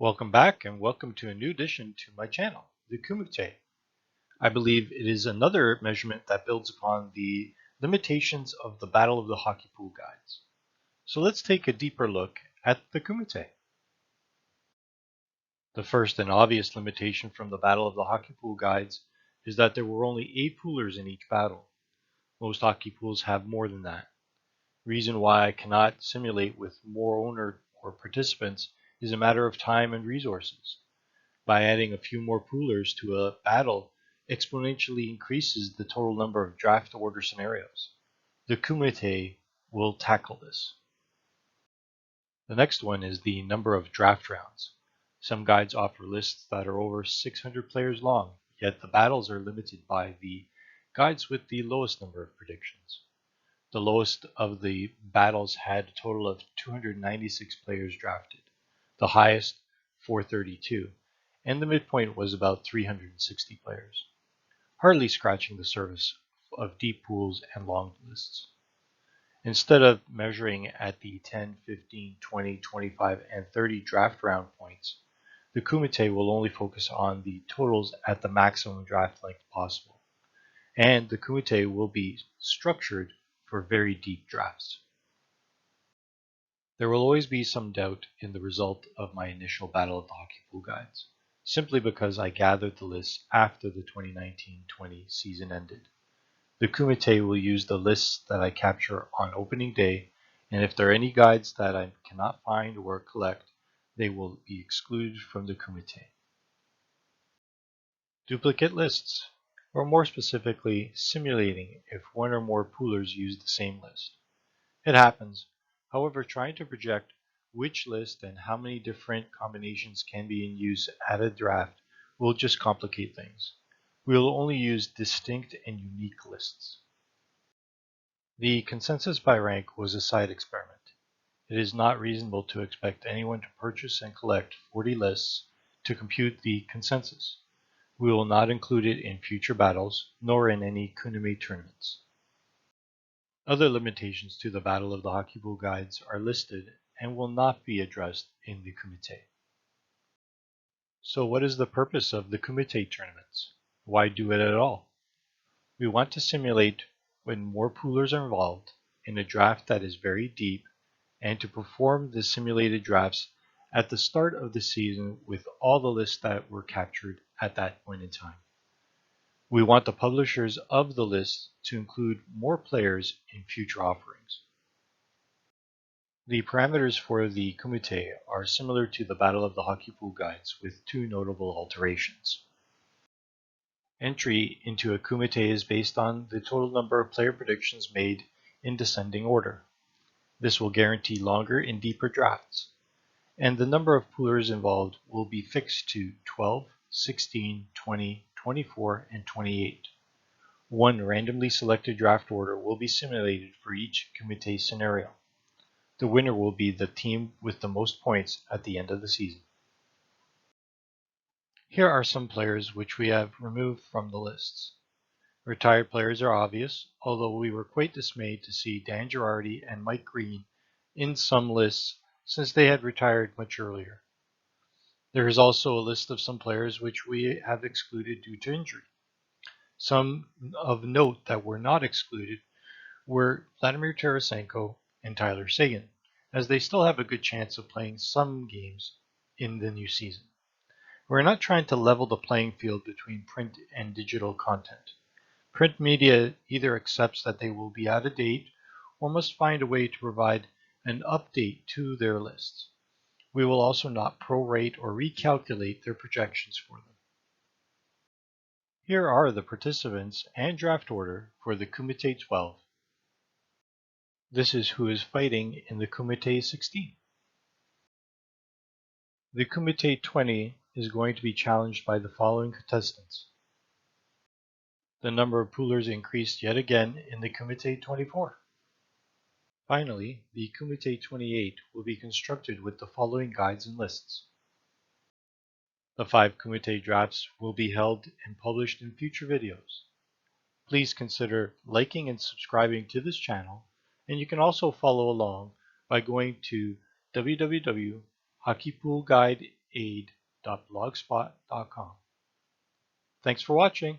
Welcome back and welcome to a new addition to my channel, the Kumite. I believe it is another measurement that builds upon the limitations of the Battle of the Hockey Pool guides. So let's take a deeper look at the Kumite. The first and obvious limitation from the Battle of the Hockey Pool guides is that there were only 8 poolers in each battle. Most hockey pools have more than that. Reason why I cannot simulate with more owner or participants is a matter of time and resources. By adding a few more poolers to a battle exponentially increases the total number of draft order scenarios. The Kumite will tackle this. The next one is the number of draft rounds. Some guides offer lists that are over 600 players long, yet the battles are limited by the guides with the lowest number of predictions. The lowest of the battles had a total of 296 players drafted, the highest 432, and the midpoint was about 360 players, hardly scratching the surface of deep pools and long lists. Instead of measuring at the 10, 15, 20, 25, and 30 draft round points, the Kumite will only focus on the totals at the maximum draft length possible, and the Kumite will be structured for very deep drafts. There will always be some doubt in the result of my initial Battle of the Hockey Pool guides, simply because I gathered the lists after the 2019-20 season ended. The Kumite will use the lists that I capture on opening day, and if there are any guides that I cannot find or collect, they will be excluded from the Kumite. Duplicate lists, or more specifically, simulating if one or more poolers use the same list. It happens. However, trying to project which list and how many different combinations can be in use at a draft will just complicate things. We will only use distinct and unique lists. The consensus by rank was a side experiment. It is not reasonable to expect anyone to purchase and collect 40 lists to compute the consensus. We will not include it in future battles, nor in any Kumite tournaments. Other limitations to the Battle of the Hockey Pool guides are listed and will not be addressed in the Kumite. So what is the purpose of the Kumite tournaments? Why do it at all? We want to simulate when more poolers are involved in a draft that is very deep, and to perform the simulated drafts at the start of the season with all the lists that were captured at that point in time. We want the publishers of the list to include more players in future offerings. The parameters for the Kumite are similar to the Battle of the Hockey Pool guides with two notable alterations. Entry into a Kumite is based on the total number of player predictions made in descending order. This will guarantee longer and deeper drafts, and the number of poolers involved will be fixed to 12, 16, 20, 24, and 28. One randomly selected draft order will be simulated for each Kumite scenario. The winner will be the team with the most points at the end of the season. Here are some players which we have removed from the lists. Retired players are obvious, although we were quite dismayed to see Dan Girardi and Mike Green in some lists since they had retired much earlier. There is also a list of some players which we have excluded due to injury. Some of note that were not excluded were Vladimir Tarasenko and Tyler Seguin, as they still have a good chance of playing some games in the new season. We're not trying to level the playing field between print and digital content. Print media either accepts that they will be out of date or must find a way to provide an update to their lists. We will also not prorate or recalculate their projections for them. Here are the participants and draft order for the Kumite 12. This is who is fighting in the Kumite 16. The Kumite 20 is going to be challenged by the following contestants. The number of poolers increased yet again in the Kumite 24. Finally, the Kumite 28 will be constructed with the following guides and lists. The 5 Kumite drafts will be held and published in future videos. Please consider liking and subscribing to this channel, and you can also follow along by going to www.hockeypoolguide aid.blogspot.com. Thanks for watching.